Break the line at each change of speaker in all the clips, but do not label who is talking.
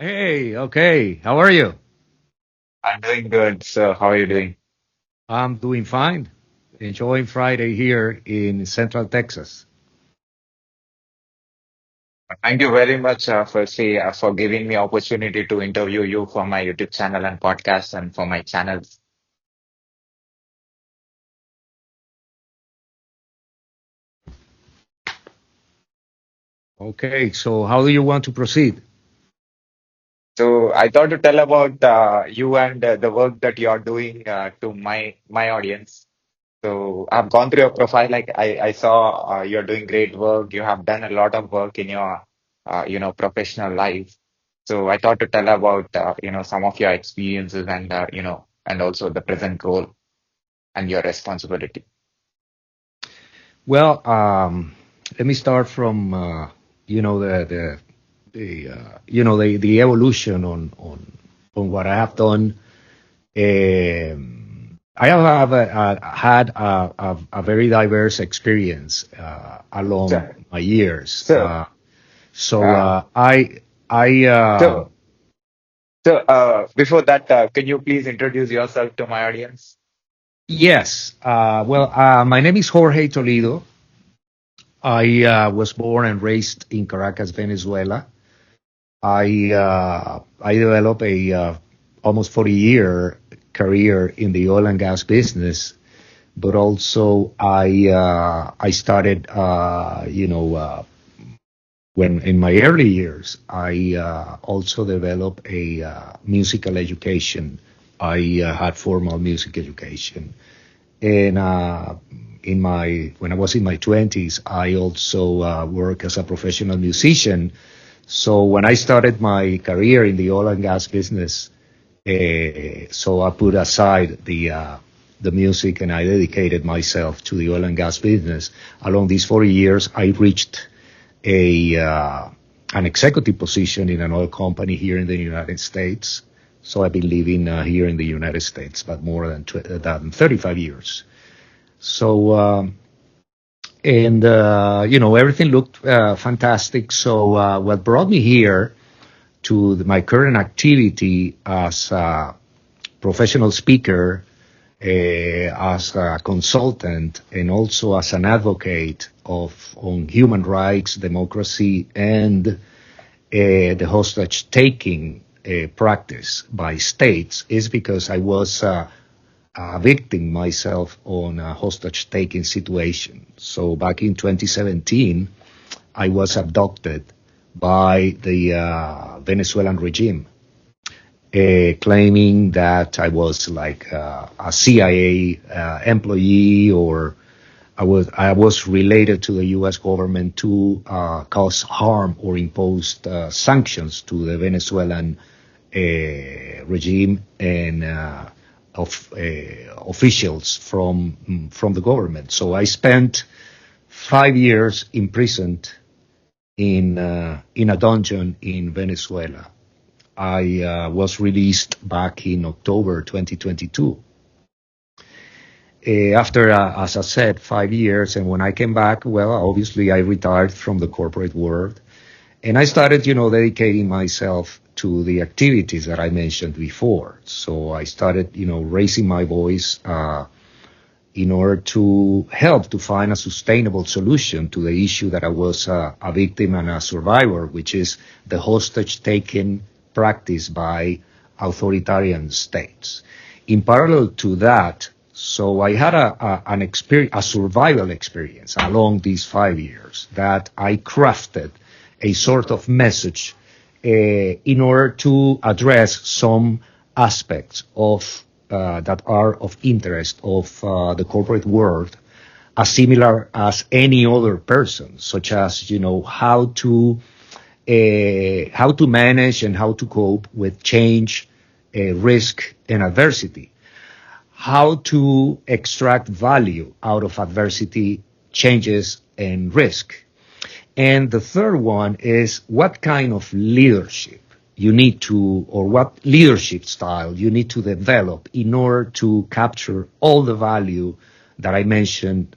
Hey, okay. How are you?
I'm doing good. So, how are you doing?
I'm doing fine. Enjoying Friday here in Central Texas.
Thank you very much, firstly, for giving me opportunity to interview you for my YouTube channel and podcast and for my channels.
Okay, so how do you want to proceed?
So, I thought to tell about you and the work that you are doing to my audience. So, I've gone through your profile. I saw you're doing great work. You have done a lot of work in your professional life. So, I thought to tell about some of your experiences and and also the present role and your responsibility.
Well, let me start from the evolution on what I have done. I have had a very diverse experience along
So,
my years.
so,
So
uh,
I
so, before that, can you please introduce yourself to my audience?
Yes. My name is Jorge Toledo. I was born and raised in Caracas, Venezuela. I developed a almost 40-year career in the oil and gas business, but also I started when in my early years I also developed a musical education. I had formal music education. And in my when I was in my 20s, I also worked as a professional musician. So when I started my career in the oil and gas business, so I put aside the music and I dedicated myself to the oil and gas business. Along these 40 years, I reached a an executive position in an oil company here in the United States. So I've been living here in the United States, but more than 35 years. So, everything looked fantastic. So, what brought me here to my current activity as a professional speaker, as a consultant, and also as an advocate on human rights, democracy, and the hostage taking practice by states is because I was a victim myself on a hostage taking situation. So back in 2017, I was abducted by the Venezuelan regime, claiming that I was like a CIA employee, or I was related to the U.S. government to cause harm or impose sanctions to the Venezuelan regime and of officials from the government. So I spent 5 years imprisoned in a dungeon in Venezuela. I was released back in October 2022. After, as I said, 5 years, and when I came back, well, obviously I retired from the corporate world, and I started, dedicating myself to the activities that I mentioned before. So I started, raising my voice in order to help to find a sustainable solution to the issue that I was a victim and a survivor, which is the hostage taking practice by authoritarian states. In parallel to that, so I had an experience, a survival experience along these 5 years that I crafted a sort of message in order to address some aspects of that are of interest of the corporate world, as similar as any other person, such as how to manage and how to cope with change, risk, and adversity, how to extract value out of adversity, changes, and risk. And the third one is what kind of leadership you need to, or what leadership style you need to develop in order to capture all the value that I mentioned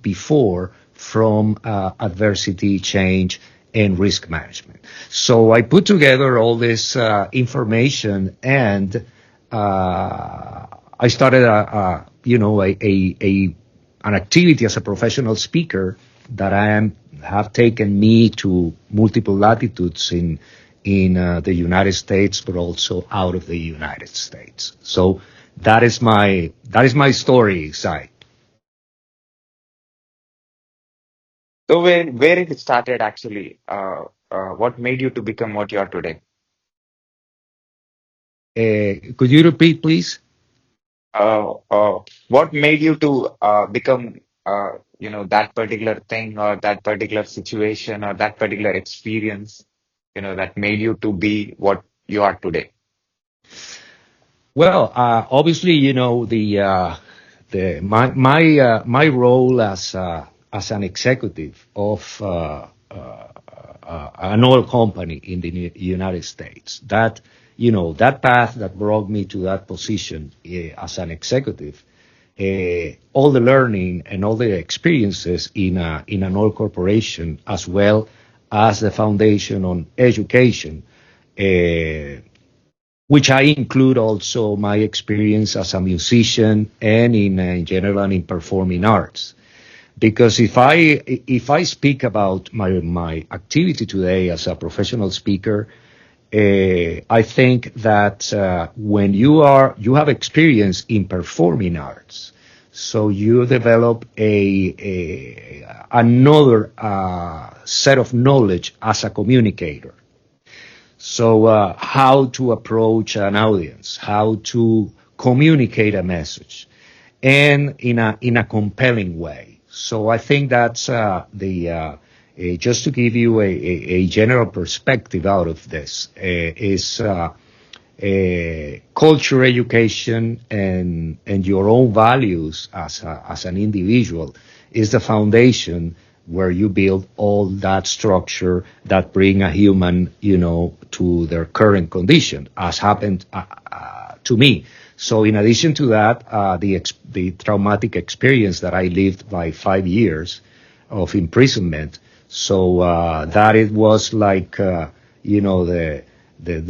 before from adversity, change, and risk management. So I put together all this information, and I started an activity as a professional speaker that have taken me to multiple latitudes in the United States, but also out of the United States. So that is my story, Sai.
So where it started actually? What made you to become what you are today?
Could you repeat, please?
What made you to become that particular thing or that particular situation or that particular experience, that made you to be what you are today?
Well, obviously, my role as an executive of an oil company in the United States. That path that brought me to that position as an executive, all the learning and all the experiences in an oil corporation, as well as the foundation on education, which I include also my experience as a musician and in general in performing arts. Because if I speak about my activity today as a professional speaker, I think that when you have experience in performing arts, so you develop another set of knowledge as a communicator. So how to approach an audience, how to communicate a message, and in a compelling way. So I think that's just to give you a general perspective out of this is culture education and your own values as an individual is the foundation where you build all that structure that bring a human, to their current condition, as happened to me. So in addition to that, the traumatic experience that I lived by 5 years of imprisonment, so that it was like, the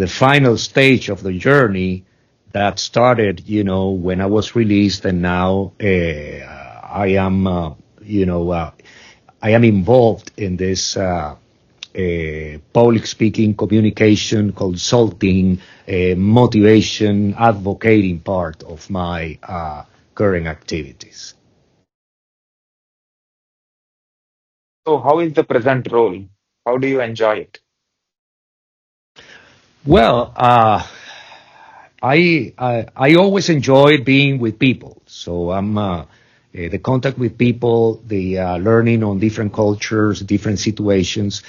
final stage of the journey that started, when I was released, and now I am, I am involved in this public speaking, communication, consulting, motivation, advocating part of my current activities.
So how is the present role? How do you enjoy it?
Well, I always enjoy being with people. So I'm the contact with people, the learning on different cultures, different situations.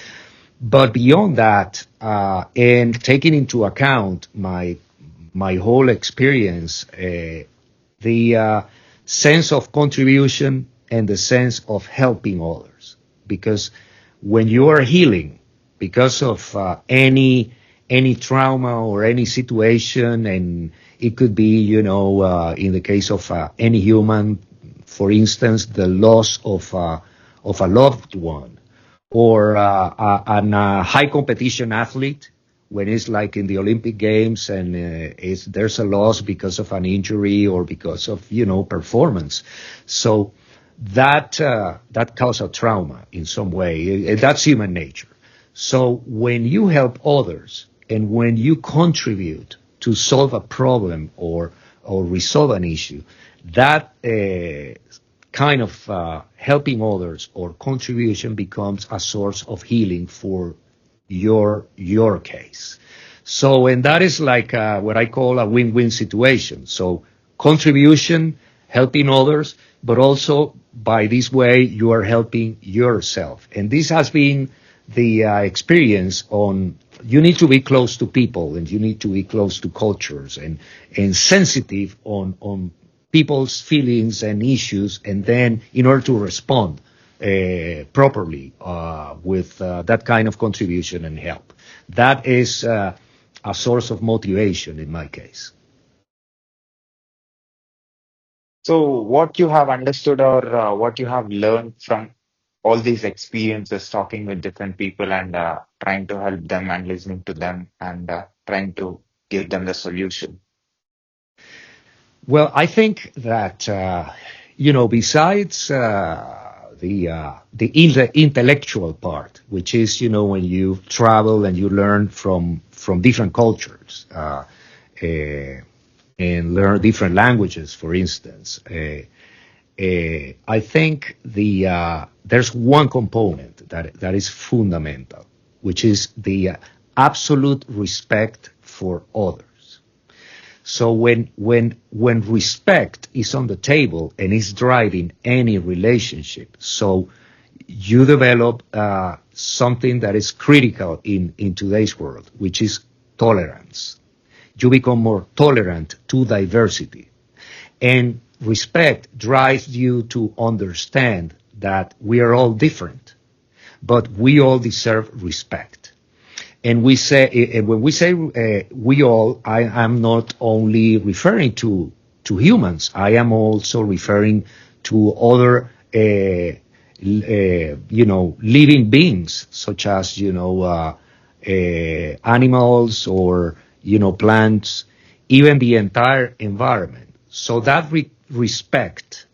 But beyond that, and taking into account my whole experience, the sense of contribution and the sense of helping others, because when you are healing because of any trauma or any situation, and it could be, in the case of any human, for instance, the loss of a loved one, or a high competition athlete, when it's like in the Olympic Games and there's a loss because of an injury or because of performance. So that causes a trauma in some way. That's human nature. So when you help others and when you contribute to solve a problem or resolve an issue, that kind of helping others or contribution becomes a source of healing for your case. So, and that is like what I call a win-win situation. So contribution, helping others, but also by this way you are helping yourself. And this has been the experience on, you need to be close to people and you need to be close to cultures and sensitive on people's feelings and issues, and then in order to respond properly with that kind of contribution and help. That is a source of motivation in my case.
So what you have understood or what you have learned from all these experiences talking with different people and trying to help them and listening to them and trying to give them the solution?
Well, I think that besides the intellectual part, which is when you travel and you learn from different cultures and learn different languages, for instance. I think there's one component that is fundamental, which is the absolute respect for others. So when respect is on the table and is driving any relationship, so you develop something that is critical in today's world, which is tolerance. You become more tolerant to diversity. And respect drives you to understand that we are all different, but we all deserve respect. And we say, when we say we all, I am not only referring to humans, I am also referring to other, living beings, such as, animals or, plants, even the entire environment. So that respect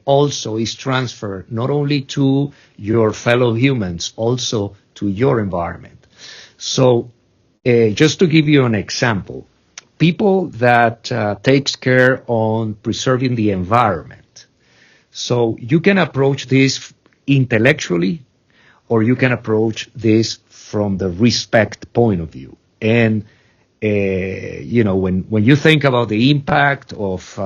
also is transferred not only to your fellow humans, also to your environment. So just to give you an example, people that takes care on preserving the environment. So you can approach this intellectually, or you can approach this from the respect point of view. And when you think about the impact of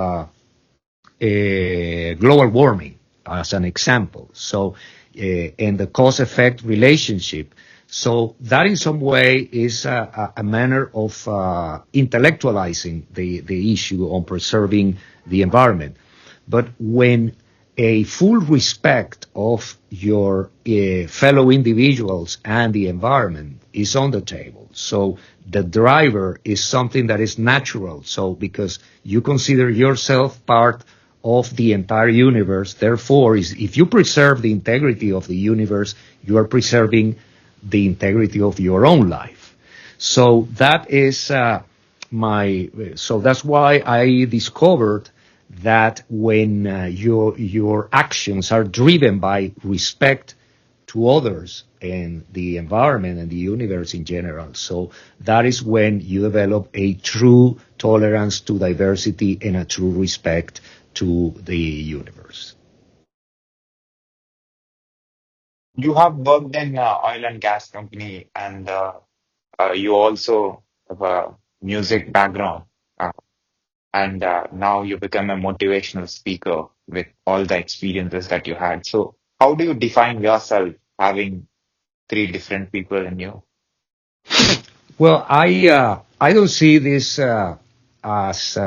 global warming as an example, so and the cause-effect relationship, so that in some way is a manner of intellectualizing the issue on preserving the environment. But when a full respect of your fellow individuals and the environment is on the table, so the driver is something that is natural, so because you consider yourself part of the entire universe, therefore, if you preserve the integrity of the universe, you are preserving the integrity of your own life. So that is so that's why I discovered that when your actions are driven by respect to others and the environment and the universe in general, so that is when you develop a true tolerance to diversity and a true respect to the universe.
You have worked in oil and gas company, and you also have a music background, and now you become a motivational speaker with all the experiences that you had. So, how do you define yourself having three different people in you?
Well, I don't see this as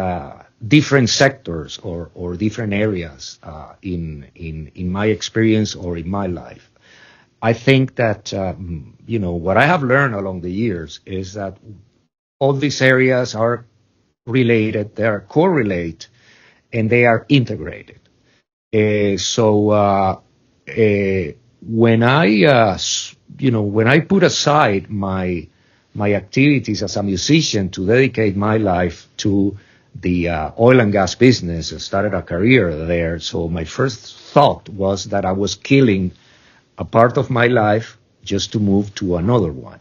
different sectors or different areas in my experience or in my life. I think that what I have learned along the years is that all these areas are related, they are correlated, and they are integrated. When I put aside my activities as a musician to dedicate my life to the oil and gas business, I started a career there. So my first thought was that I was killing a part of my life just to move to another one.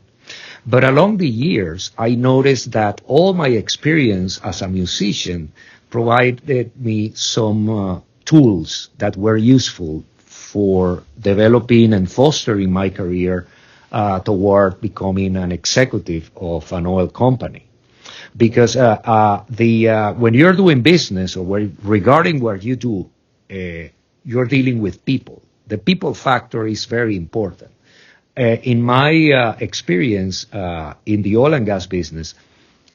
But along the years, I noticed that all my experience as a musician provided me some tools that were useful for developing and fostering my career toward becoming an executive of an oil company. Because when you're doing business or regarding what you do, you're dealing with people. The people factor is very important. In my experience in the oil and gas business,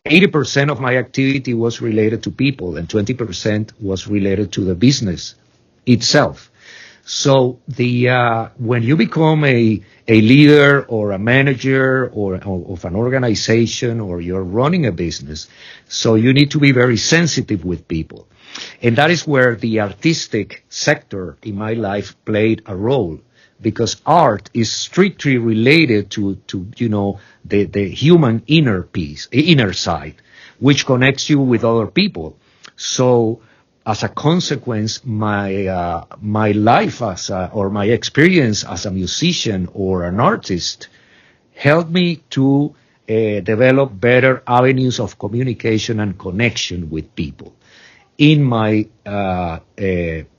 80% of my activity was related to people and 20% was related to the business itself. So when you become a leader or a manager or of an organization or you're running a business, so you need to be very sensitive with people. And that is where the artistic sector in my life played a role, because art is strictly related to the human inner side, which connects you with other people. So as a consequence, my life or my experience as a musician or an artist helped me to develop better avenues of communication and connection with people in my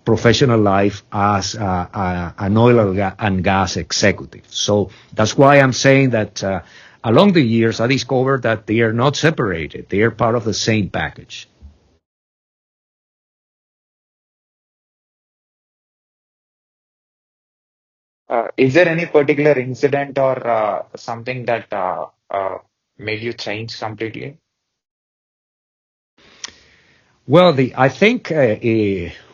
professional life as an oil and gas executive. So that's why I'm saying that along the years, I discovered that they are not separated. They are part of the same package.
Is there any particular incident or something that made you change completely?
Well, I think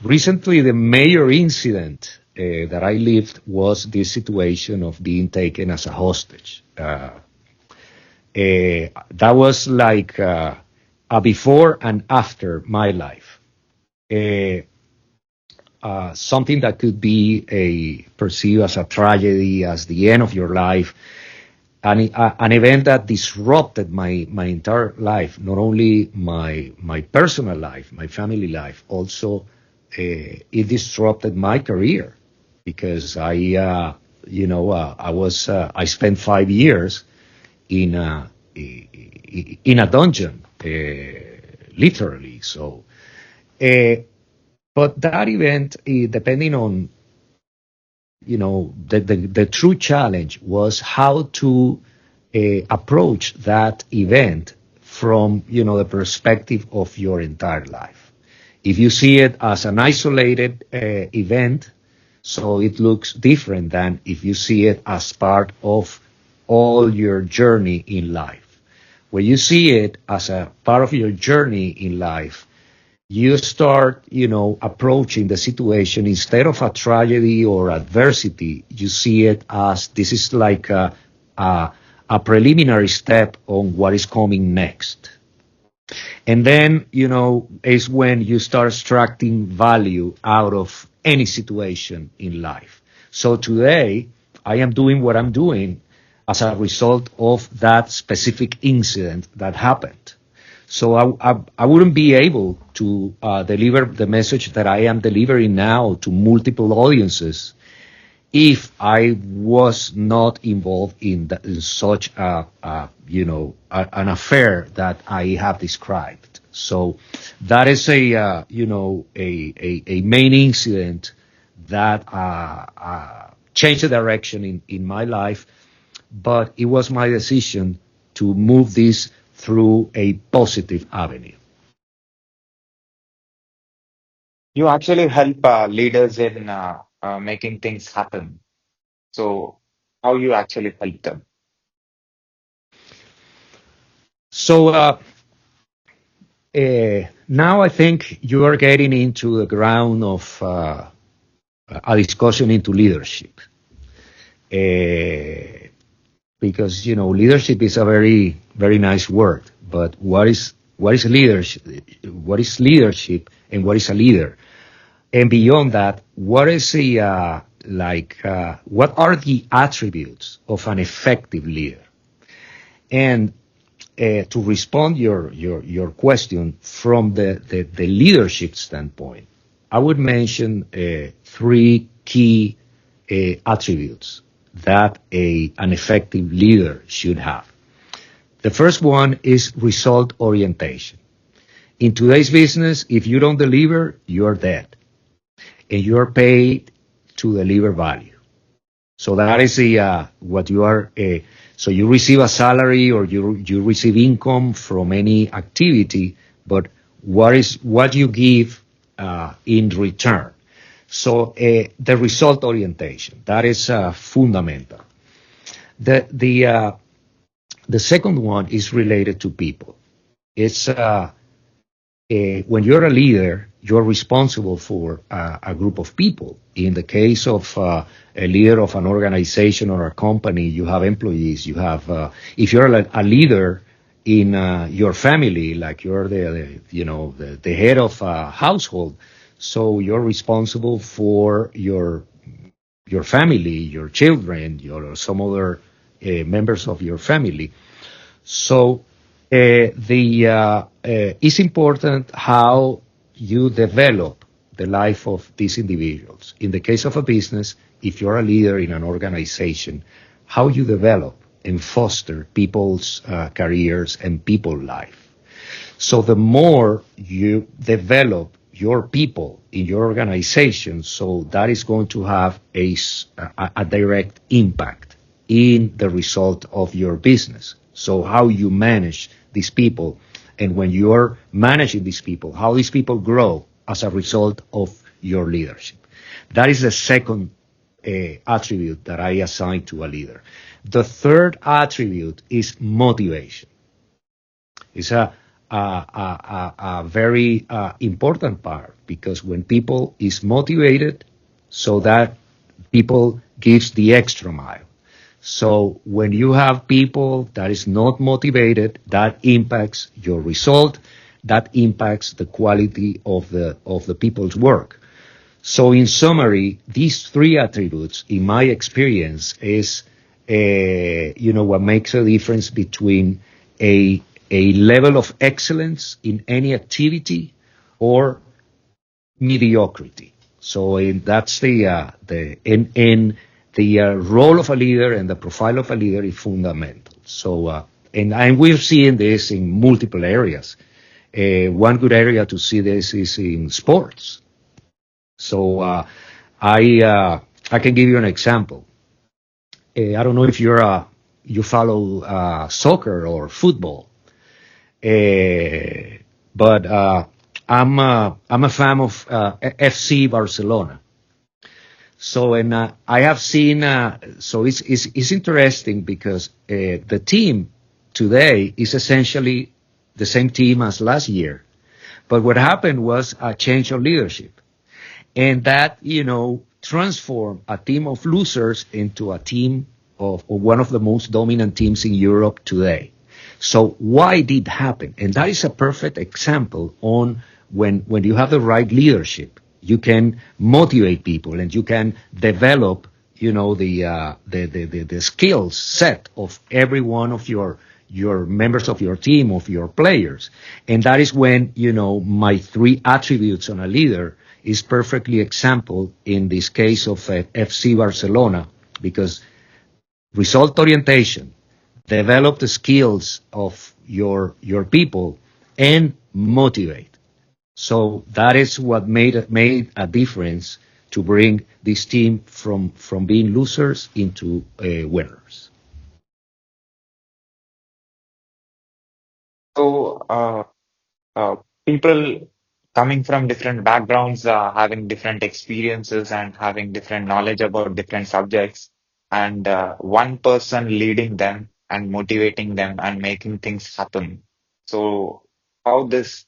recently the major incident that I lived was this situation of being taken as a hostage. That was like a before and after my life. Something that could be perceived as a tragedy, as the end of your life, an event that disrupted my entire life, not only my personal life, my family life, also it disrupted my career because I spent 5 years in a dungeon, literally. So, but that event, depending on the true challenge was how to approach that event from the perspective of your entire life. If you see it as an isolated event, so it looks different than if you see it as part of all your journey in life. When you see it as a part of your journey in life, you start, approaching the situation instead of a tragedy or adversity. You see it as this is like a preliminary step on what is coming next. And then, is when you start extracting value out of any situation in life. So today, I am doing what I'm doing as a result of that specific incident that happened. So I wouldn't be able to deliver the message that I am delivering now to multiple audiences if I was not involved in such an affair that I have described. So that is a main incident that changed the direction in my life, but it was my decision to move this through a positive avenue.
You actually help leaders in making things happen. So, how you actually help them?
So now I think you are getting into the ground of a discussion into leadership. Because leadership is a very very nice word, but what is leadership? What is leadership, and what is a leader? And beyond that, what is what are the attributes of an effective leader? And to respond your question from the leadership standpoint, I would mention three key attributes that an effective leader should have. The first one is result orientation. In today's business, if you don't deliver, you're dead, and you're paid to deliver value. So that is what you are. So you receive a salary or you receive income from any activity, but what you give in return. So the result orientation, that is fundamental. The second one is related to people. It's when you're a leader, you're responsible for a group of people. In the case of a leader of an organization or a company, you have employees. You have, if you're a leader in your family, like you're the head of a household, so you're responsible for your your family, your children, your some other members of your family. So it's important how you develop the life of these individuals. In the case of a business, if you're a leader in an organization, how you develop and foster people's careers and people life. So the more you develop your people in your organization, so that is going to have a direct impact in the result of your business. So how you manage these people, and when you're managing these people, how these people grow as a result of your leadership. That is the second attribute that I assign to a leader. The third attribute is motivation. It's a very important part, because when people is motivated, so that people gives the extra mile. So when you have people that is not motivated, that impacts your result, that impacts the quality of the people's work. So in summary, these three attributes, in my experience, is what makes a difference between a level of excellence in any activity or mediocrity. So that's the role of a leader and the profile of a leader is fundamental. So and we're seeing this in multiple areas. One good area to see this is in sports. So I can give you an example. I don't know if you follow soccer or football. But I'm a fan of FC Barcelona. So I have seen. So it's interesting because the team today is essentially the same team as last year, but what happened was a change of leadership, and that transformed a team of losers into a team of one of the most dominant teams in Europe today. So why did it happen? And that is a perfect example on when you have the right leadership, you can motivate people and you can develop, the skills set of every one of your members of your team, of your players. And that is when, my three attributes on a leader is perfectly example in this case of FC Barcelona, because result orientation, develop the skills of your people, and motivate. So that is what made a difference to bring this team from being losers into winners.
So, people coming from different backgrounds, having different experiences and having different knowledge about different subjects, and one person leading them and motivating them and making things happen. So, how this,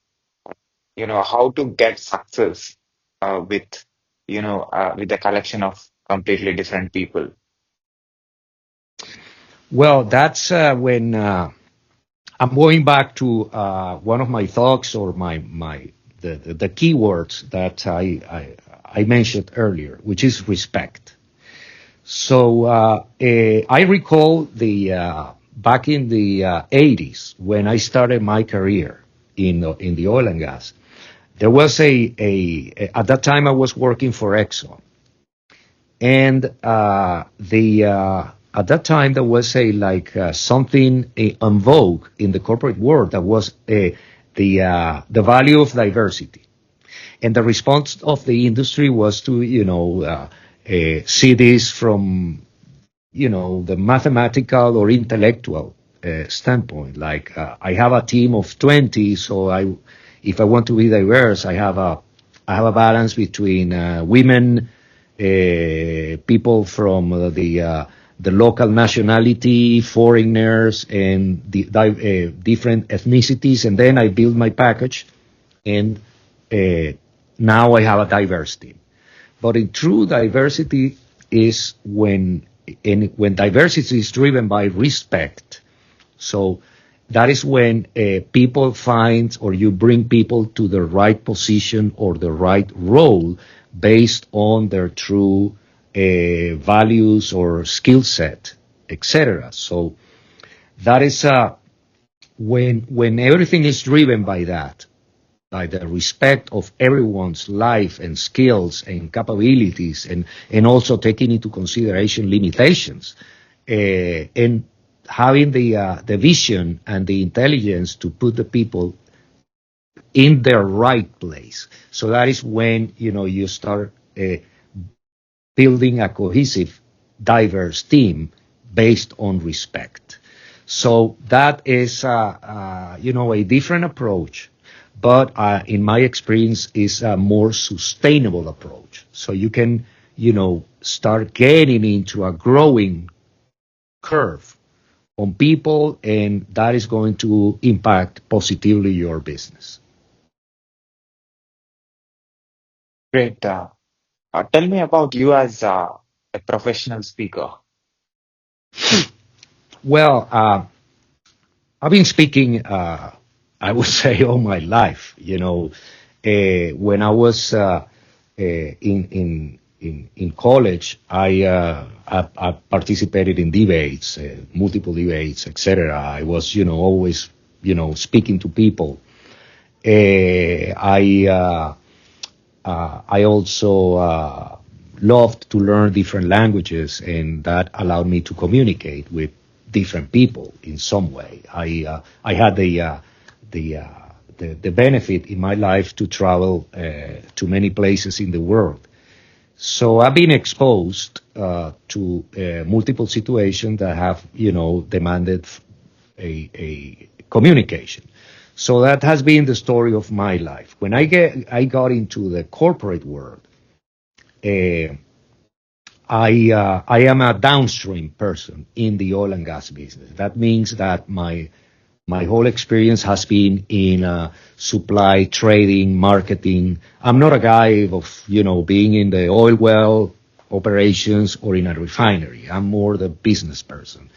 how to get success with a collection of completely different people.
Well, that's when I'm going back to one of my thoughts or the keywords that I mentioned earlier, which is respect. So I recall back in the 80s when I started my career in the oil and gas. There was at that time I was working for Exxon, and at that time there was something en vogue in the corporate world that was the value of diversity, and the response of the industry was to see this from the mathematical or intellectual standpoint. Like I have a team of 20, so if I want to be diverse, I have a balance between women, people from the local nationality, foreigners, and different ethnicities, and then I build my package, and now I have a diverse team. But in true diversity is when diversity is driven by respect. So that is when people find, or you bring people to the right position or the right role based on their true values or skill set, etc. So that is when everything is driven by that, by the respect of everyone's life and skills and capabilities, and also taking into consideration limitations, and having the vision and the intelligence to put the people in their right place. So that is when, you start building a cohesive, diverse team based on respect. So that is, a different approach, but in my experience, is a more sustainable approach. So you can, start getting into a growing curve on people, and that is going to impact positively your business.
Great. Tell me about you as a professional speaker.
Well, I've been speaking, I would say, all my life. When I was in college, I participated in debates, multiple debates, etc. I was, always, speaking to people. I also loved to learn different languages, and that allowed me to communicate with different people in some way. I had the benefit in my life to travel to many places in the world. So I've been exposed to multiple situations that have, demanded a communication. So that has been the story of my life. When I got into the corporate world, I am a downstream person in the oil and gas business. That means that my whole experience has been in supply, trading, marketing. I'm not a guy of, being in the oil well operations or in a refinery. I'm more the business person.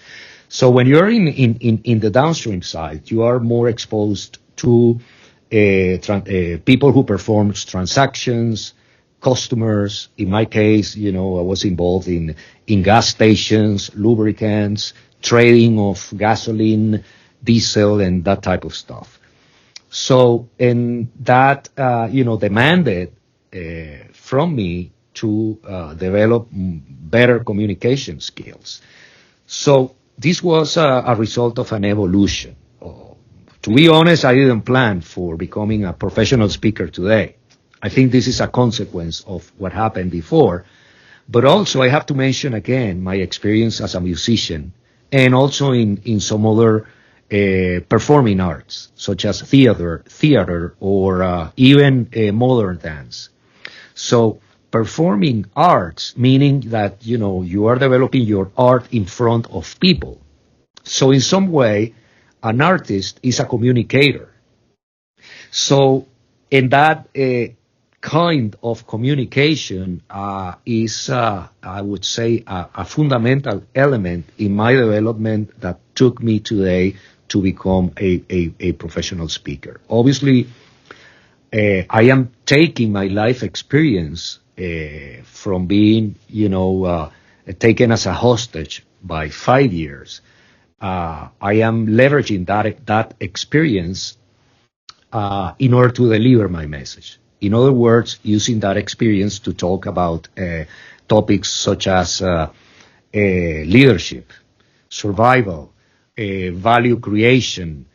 So when you're in the downstream side, you are more exposed to people who perform transactions, customers. In my case, I was involved in gas stations, lubricants, trading of gasoline, diesel, and that type of stuff. So, and that, demanded from me to develop better communication skills. So this was a result of an evolution. To be honest, I didn't plan for becoming a professional speaker today. I think this is a consequence of what happened before. But also, I have to mention again my experience as a musician, and also in some other performing arts, such as theater, or even modern dance. So performing arts, meaning that, you are developing your art in front of people. So in some way, an artist is a communicator. So in that kind of communication is, I would say, a fundamental element in my development that took me today to become a professional speaker. Obviously, I am taking my life experience from being, taken as a hostage by 5 years. I am leveraging that experience in order to deliver my message. In other words, using that experience to talk about topics such as leadership, survival, value creation,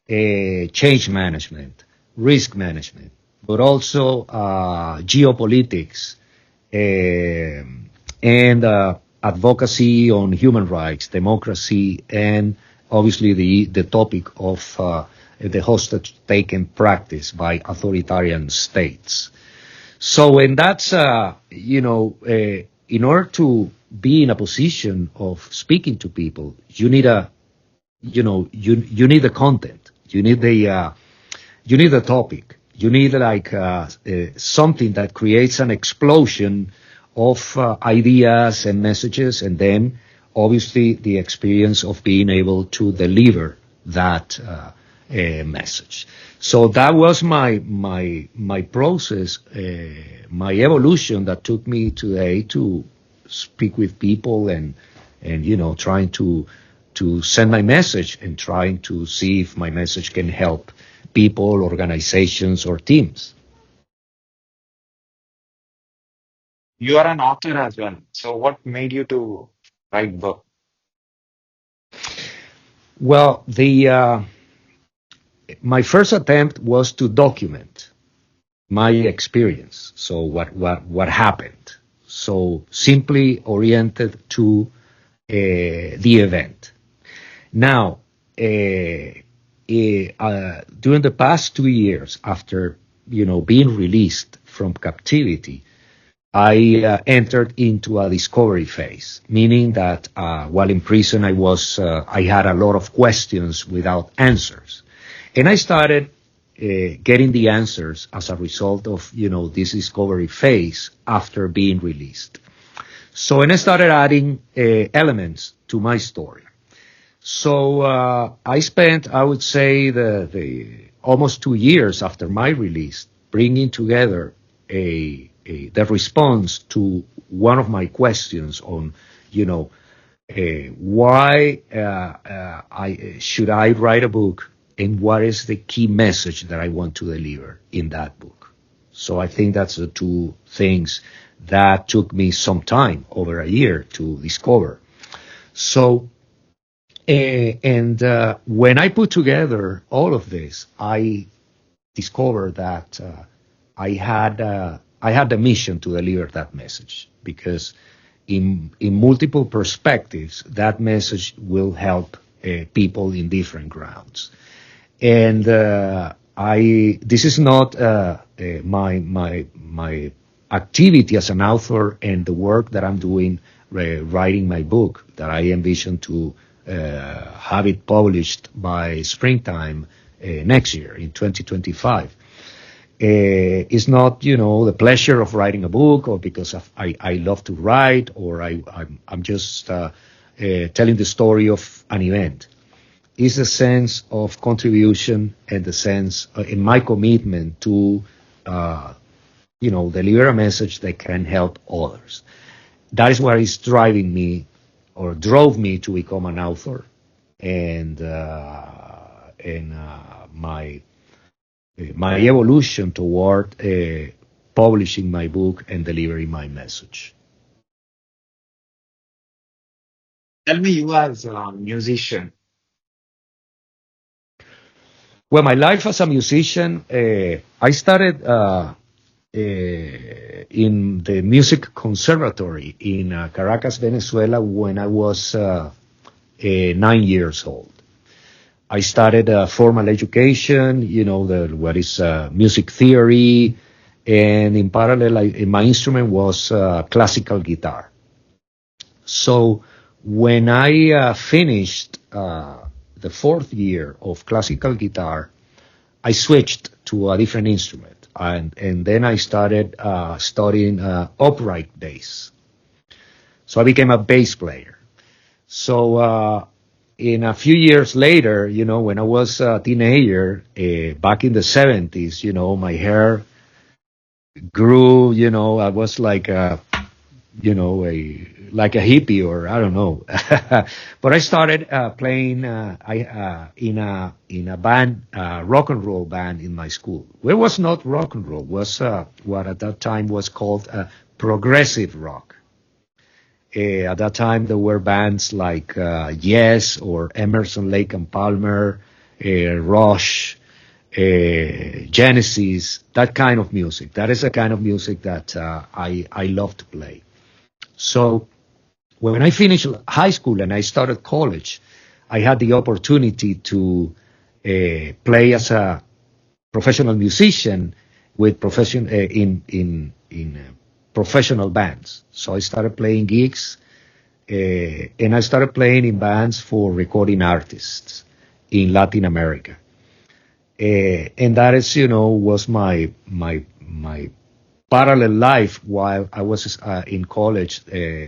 change management, risk management, but also geopolitics, and advocacy on human rights, democracy, and obviously the topic of the hostage-taking practice by authoritarian states. So, and that's, in order to be in a position of speaking to people, you need you need the content, you need the topic, you need something that creates an explosion of ideas and messages, and then obviously the experience of being able to deliver that message. So that was my process, my evolution that took me today to speak with people and trying to send my message and trying to see if my message can help people, organizations, or teams.
You are an author as well. So what made you to write book?
Well, my first attempt was to document my experience. So what happened? So simply oriented to the event. Now, during the past 2 years after being released from captivity, I entered into a discovery phase, meaning that while in prison, I had a lot of questions without answers, and I started getting the answers as a result of this discovery phase after being released. So, and I started adding elements to my story. So I spent, I would say, the almost 2 years after my release, bringing together the response to one of my questions on, why should I write a book, and what is the key message that I want to deliver in that book. So I think that's the two things that took me some time, over a year, to discover. So, when I put together all of this, I discovered that I had the mission to deliver that message, because in multiple perspectives, that message will help people in different grounds. And this is not my activity as an author and the work that I'm doing writing my book, that I envision to have it published by springtime next year in 2025. It's not, the pleasure of writing a book, or because I love to write, or I'm just telling the story of an event. It's a sense of contribution and the sense in my commitment to, deliver a message that can help others. That is what is driving me, or drove me, to become an author, and my evolution toward publishing my book and delivering my message.
Tell me, you as a musician.
Well, my life as a musician, I started in the music conservatory in Caracas, Venezuela, when I was 9 years old. I started formal education, what is music theory, and in parallel, my instrument was classical guitar. So when I finished the 4th year of classical guitar, I switched to a different instrument, and then I started studying upright bass. So I became a bass player. So in a few years later, when I was a teenager, back in the 70s, my hair grew, I was like like a hippie, or I don't know. But I started playing in a band, rock and roll band in my school. Well, it was not rock and roll. It was what at that time was called progressive rock. At that time, there were bands like Yes, or Emerson, Lake and Palmer, Rush, Genesis, that kind of music. That is the kind of music that I love to play. So when I finished high school and I started college, I had the opportunity to play as a professional musician with in professional bands. So I started playing gigs, and I started playing in bands for recording artists in Latin America. And that is, was my parallel life while I was in college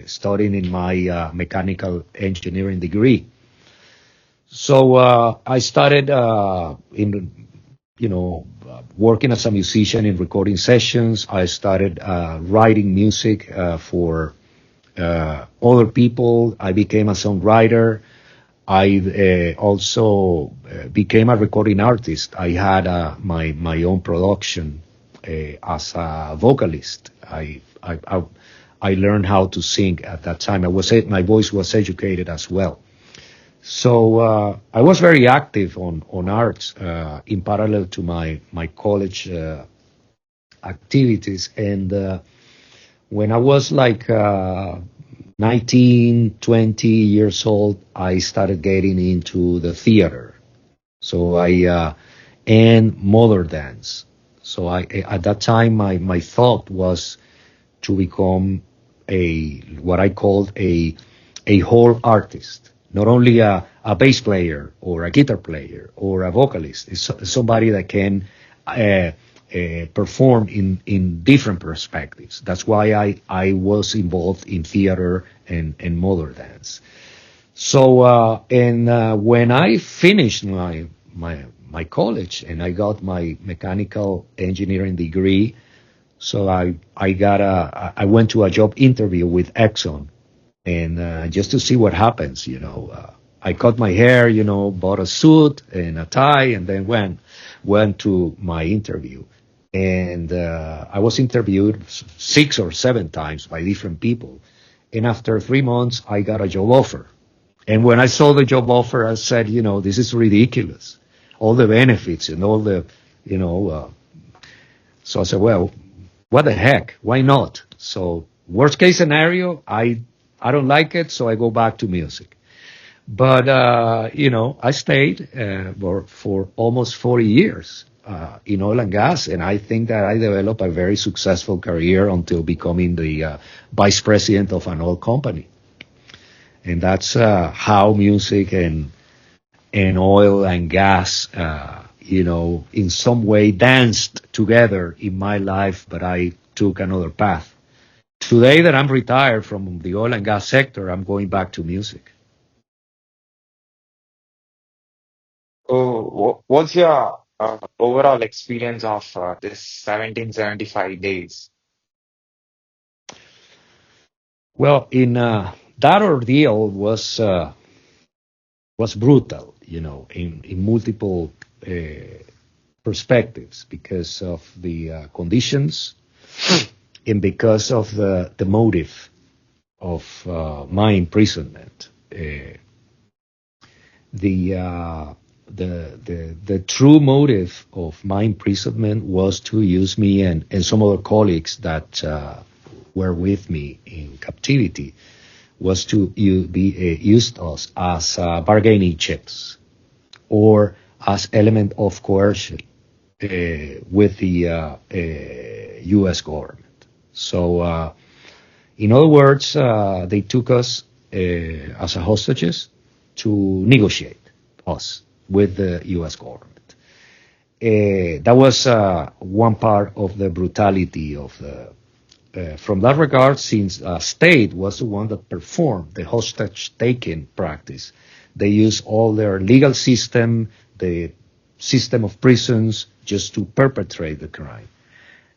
studying in my mechanical engineering degree. So I started working as a musician in recording sessions. I started writing music for other people. I became a songwriter. I also became a recording artist. I had my own production as a vocalist. I learned how to sing at that time. My voice was educated as well. So I was very active on arts in parallel to my college activities. And when I was like 19, 20 years old, I started getting into the theater. So and modern dance. So at that time, my thought was to become what I called a whole artist, not only a bass player or a guitar player or a vocalist. It's somebody that can perform in different perspectives. That's why I was involved in theater and modern dance. So when I finished my college and I got my mechanical engineering degree, so I went to a job interview with Exxon, and just to see what happens, I cut my hair, bought a suit and a tie, and then went to my interview. And I was interviewed 6 or 7 times by different people. And after 3 months, I got a job offer. And when I saw the job offer, I said, this is ridiculous. All the benefits and all the, so I said, well, what the heck? Why not? So worst case scenario, I don't like it, so I go back to music. But, I stayed for almost 40 years in oil and gas, and I think that I developed a very successful career until becoming the vice president of an oil company. And that's how music and oil and gas, in some way danced together in my life, but I took another path. Today that I'm retired from the oil and gas sector, I'm going back to music.
So, what's your overall experience of this 1775 days?
Well, in that ordeal was brutal, in multiple perspectives because of the conditions and because of the motive of my imprisonment. The true motive of my imprisonment was to use me and some other colleagues that were with me in captivity, was to be used us as bargaining chips or as element of coercion with the U.S. government. So, in other words, they took us as hostages to negotiate us with the U.S. government. That was one part of the brutality of the. From that regard, since state was the one that performed the hostage-taking practice, they used all their legal system, the system of prisons, just to perpetrate the crime.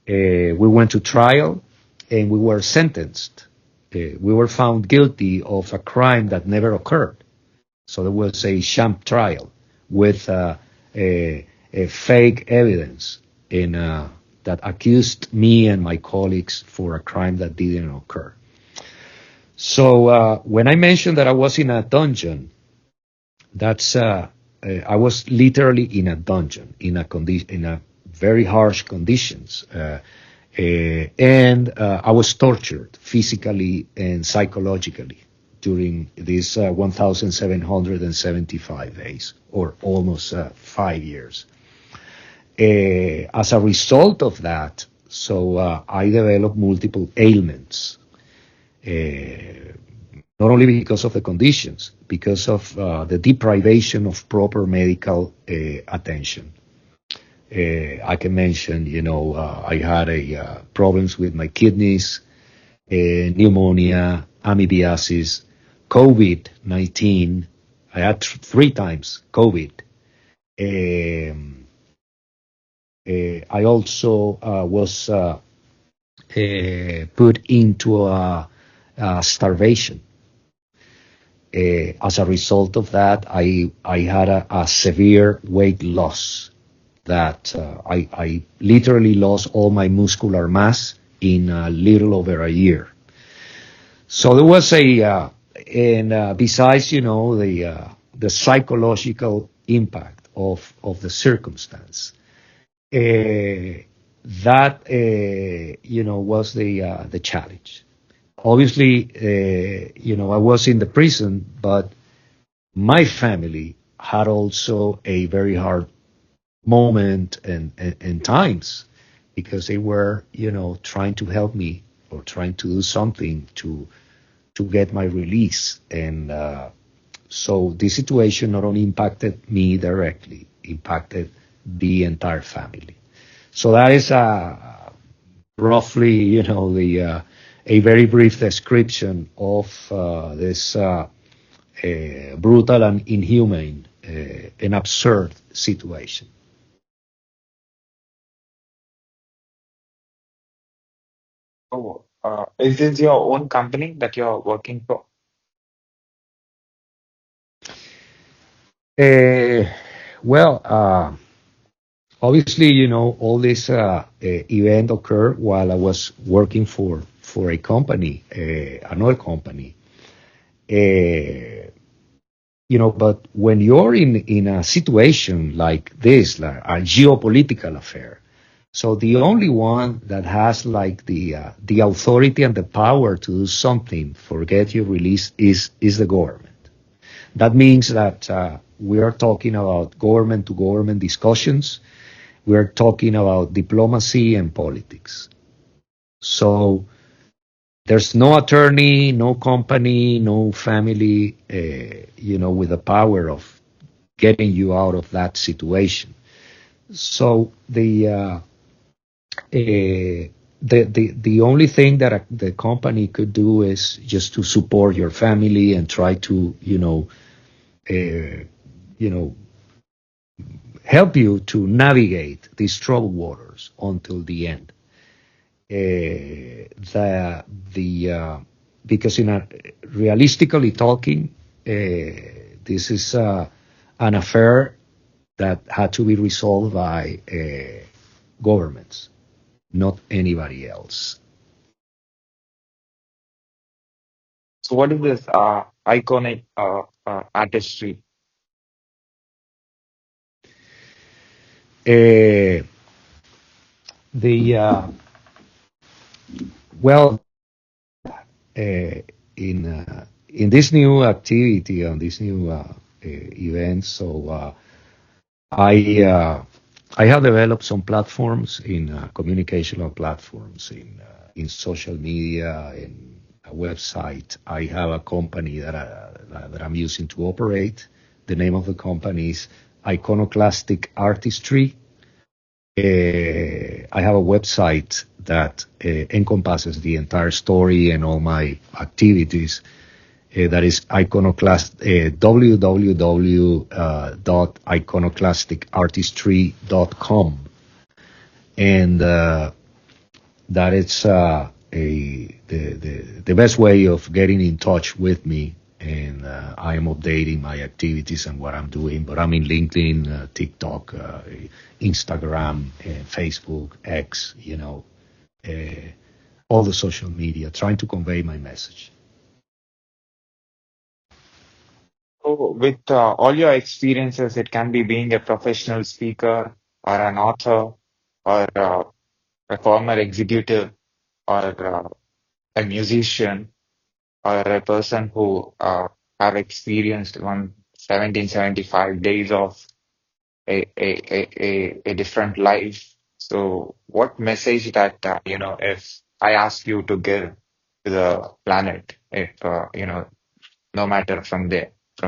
We went to trial, and we were sentenced. We were found guilty of a crime that never occurred. So there was a sham trial with a fake evidence that accused me and my colleagues for a crime that didn't occur. So when I mentioned that I was in a dungeon, that's I was literally in a dungeon in a very harsh conditions, and I was tortured physically and psychologically during these 1,775 days, or almost 5 years. As a result of that, so I developed multiple ailments, not only because of the conditions, because of the deprivation of proper medical attention. I can mention, I had problems with my kidneys, pneumonia, amoebiasis, COVID-19. I had 3 times COVID. I also was put into a starvation. As a result of that, I had a severe weight loss that I literally lost all my muscular mass in a little over a year. So there was besides, the psychological impact of the circumstance, that, was the challenge. Obviously, I was in the prison, but my family had also a very hard moment and times, because they were, trying to help me or trying to do something to get my release. And so this situation not only impacted me directly, impacted the entire family. So that is roughly, a very brief description of this brutal and inhumane and absurd situation.
Oh, is this your own company that you're working for?
Well, obviously, all this event occurred while I was working for a company, another company. But when you're in a situation like this, like a geopolitical affair, so the only one that has like the authority and the power to do something for get you released is the government. That means that we are talking about government to government discussions. We are talking about diplomacy and politics. So there's no attorney, no company, no family, with the power of getting you out of that situation. So the only thing that the company could do is just to support your family and try to, help you to navigate these troubled waters until the end. Because realistically talking, this is an affair that had to be resolved by governments, not anybody else.
So what is this iconic artistry?
Uh, the Well, in this new activity, on this new event, so I have developed some platforms in communicational platforms in social media, in a website. I have a company that I'm using to operate. The name of the company is Iconoclastic Artistry. I have a website that encompasses the entire story and all my activities. That is www.iconoclasticartistry.com, and that is the best way of getting in touch with me. And I am updating my activities and what I'm doing. But I'm in LinkedIn, TikTok, Instagram, Facebook, X, all the social media, trying to convey my message.
So with all your experiences, it can be being a professional speaker or an author or a former executive or a musician or a person who have experienced 1775 days of a different life. So what message that, if I ask you to give to the planet, if, no matter from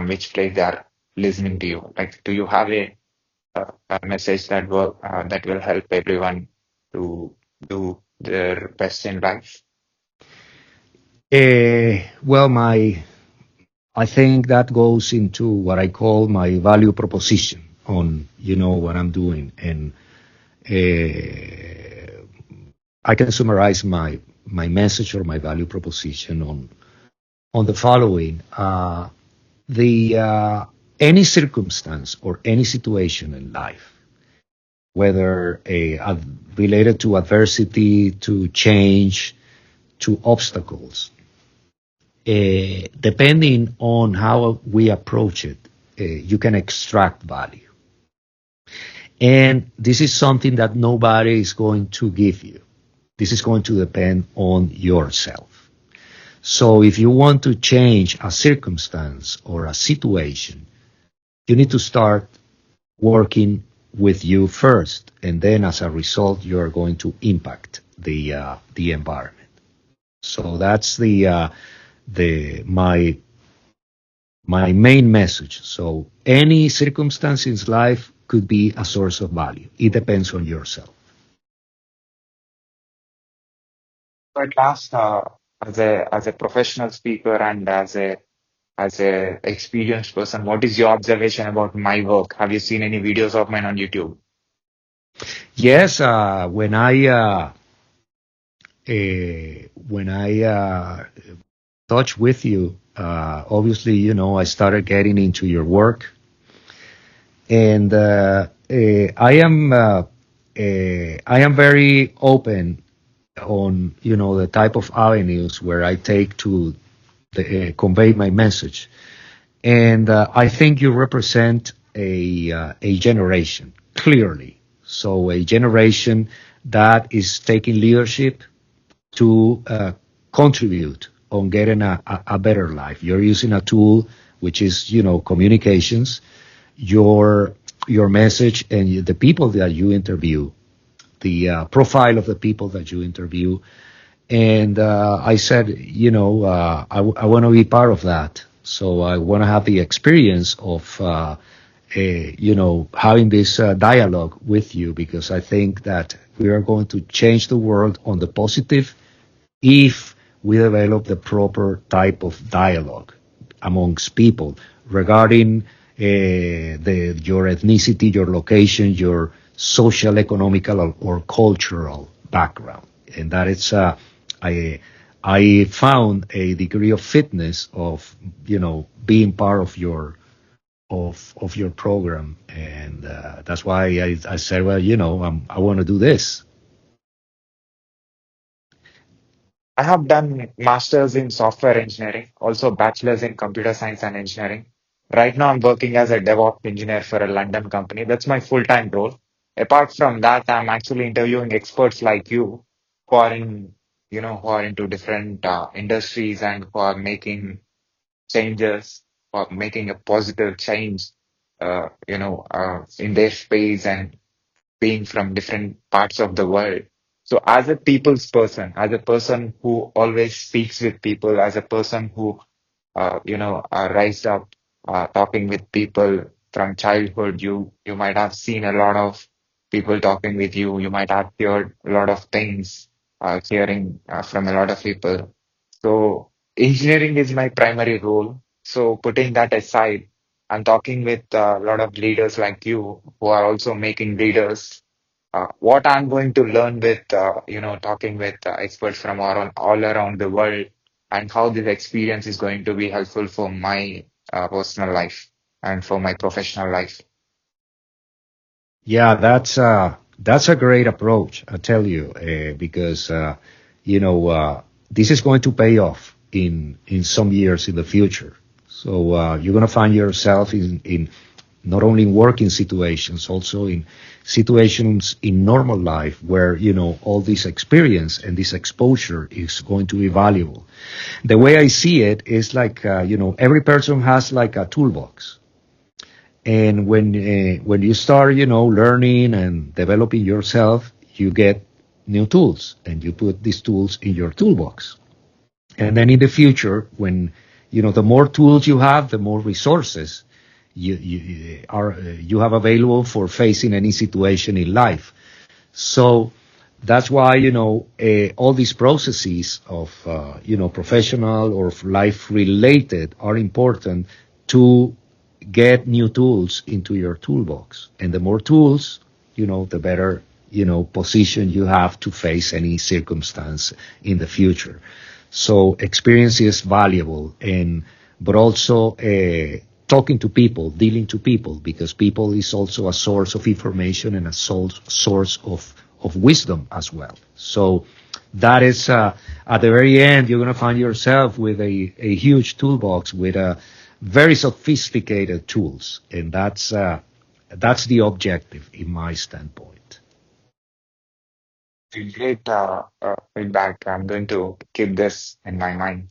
which place they are listening to you, like, do you have a message that will help everyone to do their best in life?
Well, I think that goes into what I call my value proposition on, what I'm doing. And I can summarize my message or my value proposition on the following. The Any circumstance or any situation in life, whether related to adversity, to change, to obstacles, depending on how we approach it, you can extract value. And this is something that nobody is going to give you. This is going to depend on yourself. So if you want to change a circumstance or a situation, you need to start working with you first, and then as a result, you are going to impact the environment. So that's my main message. So any circumstance in life could be a source of value. It depends on yourself.
So at last, as a professional speaker and as a experienced person, what is your observation about my work? Have you seen any videos of mine on YouTube?
Yes, when I touch with you, obviously, I started getting into your work, and I am very open on the type of avenues where I take to convey my message, and I think you represent a generation clearly. So a generation that is taking leadership to contribute on getting a better life. You're using a tool which is, communications, your message, and the people that you interview, the profile of the people that you interview. And I said, I want to be part of that. So I want to have the experience of, having this dialogue with you, because I think that we are going to change the world on the positive if we develop the proper type of dialogue amongst people regarding your ethnicity, your location, your social, economical, or cultural background. And that it's I found a degree of fitness of being part of your program, and that's why I said, well, I want to do this.
I have done masters in software engineering, also bachelors in computer science and engineering. Right now, I'm working as a DevOps engineer for a London company. That's my full-time role. Apart from that, I'm actually interviewing experts like you who are who are into different industries and who are making changes or making a positive change, in their space and being from different parts of the world. So as a people's person, as a person who always speaks with people, as a person who, raised up, talking with people from childhood, you might have seen a lot of people talking with you. You might have heard a lot of things, hearing from a lot of people. So engineering is my primary role. So putting that aside, I'm talking with a lot of leaders like you who are also making leaders. What I'm going to learn with, talking with experts from all around the world, and how this experience is going to be helpful for my personal life and for my professional life.
Yeah, that's a great approach, I tell you, because this is going to pay off in some years in the future. So you're going to find yourself in not only in working situations, also in situations in normal life where all this experience and this exposure is going to be valuable. The way I see it is like every person has like a toolbox. And when you start, learning and developing yourself, you get new tools, and you put these tools in your toolbox. And then in the future, when the more tools you have, the more resources you have available for facing any situation in life. So that's why all these processes of professional or life related are important to get new tools into your toolbox. And the more tools, the better, position you have to face any circumstance in the future. So experience is valuable, but also talking to people, dealing to people, because people is also a source of information and a source of wisdom as well. So that is at the very end, you're going to find yourself with a huge toolbox with very sophisticated tools, and that's the objective in my standpoint.
Great feedback. I'm going to keep this in my mind.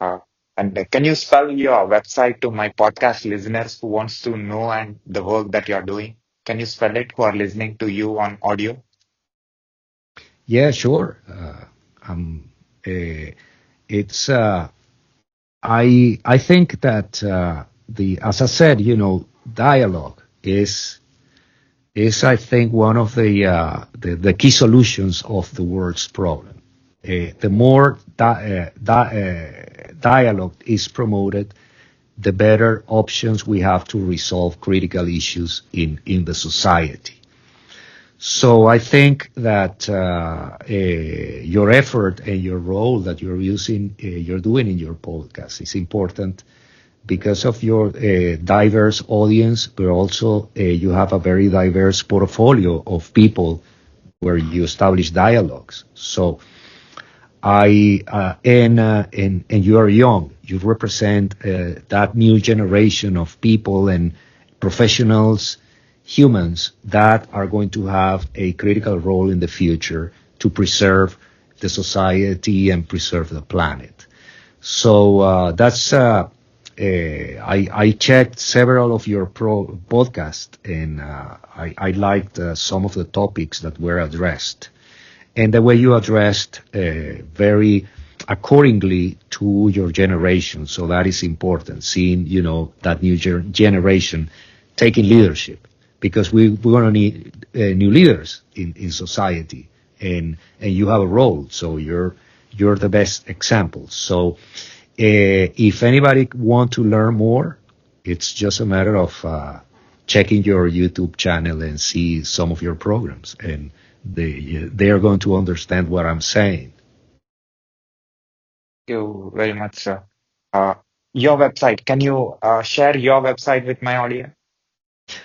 Uh, and can you spell your website to my podcast listeners who wants to know and the work that you're doing? Can you spell it who are listening to you on audio?
Yeah, sure. Um, uh, it's I think that the as I said, dialogue is I think one of the key solutions of the world's problem. The more dialogue is promoted, the better options we have to resolve critical issues in the society. So I think that your effort and your role that you're doing in your podcast is important because of your diverse audience, but also you have a very diverse portfolio of people where you establish dialogues. So and you are young. You represent that new generation of people and professionals, humans that are going to have a critical role in the future to preserve the society and preserve the planet. So that's I checked several of your podcasts, and I liked some of the topics that were addressed, and the way you addressed very accordingly to your generation. So that is important, seeing that new generation taking leadership, because we're going to need new leaders in society, and you have a role. So you're the best example. So if anybody want to learn more, it's just a matter of checking your YouTube channel and see some of your programs, and they are going to understand what I'm saying.
Thank you very much, sir. Uh, your website, can you share your website with my audience?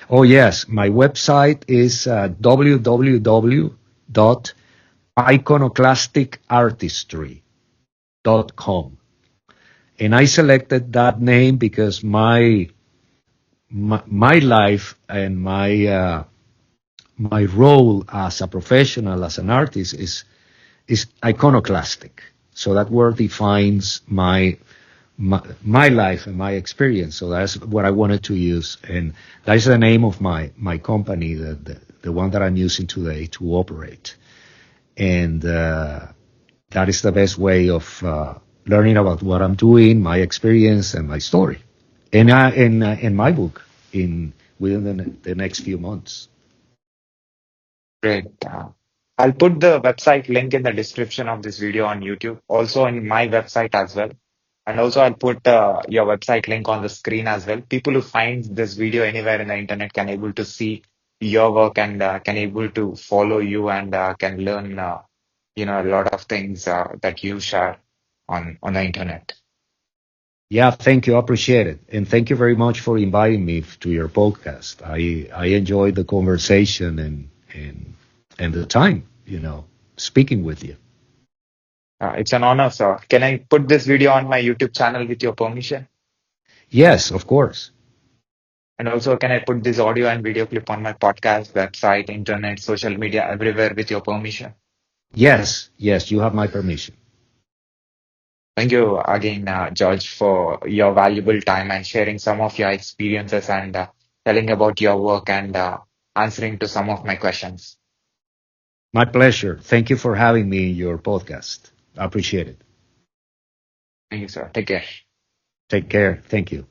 Oh yes, my website is www.iconoclasticartistry.com, and I selected that name because my life and my role as a professional, as an artist, is iconoclastic. So that word defines my life and my experience. So that's what I wanted to use, and that is the name of my company, the one that I'm using today to operate. And that is the best way of learning about what I'm doing, my experience, and my story, and in my book within the next few months.
Great. I'll put the website link in the description of this video on YouTube, also in my website as well. And also I'll put your website link on the screen as well. People who find this video anywhere in the internet can able to see your work and can able to follow you and can learn a lot of things that you share on the internet.
Yeah, thank you. I appreciate it. And thank you very much for inviting me to your podcast. I enjoyed the conversation and the time, speaking with you.
It's an honor, sir. Can I put this video on my YouTube channel with your permission?
Yes, of course.
And also, can I put this audio and video clip on my podcast, website, internet, social media, everywhere with your permission?
Yes, you have my permission.
Thank you again, George, for your valuable time and sharing some of your experiences and telling about your work and answering to some of my questions.
My pleasure. Thank you for having me in your podcast. I appreciate it.
Thank you, sir. Take care.
Take care. Thank you.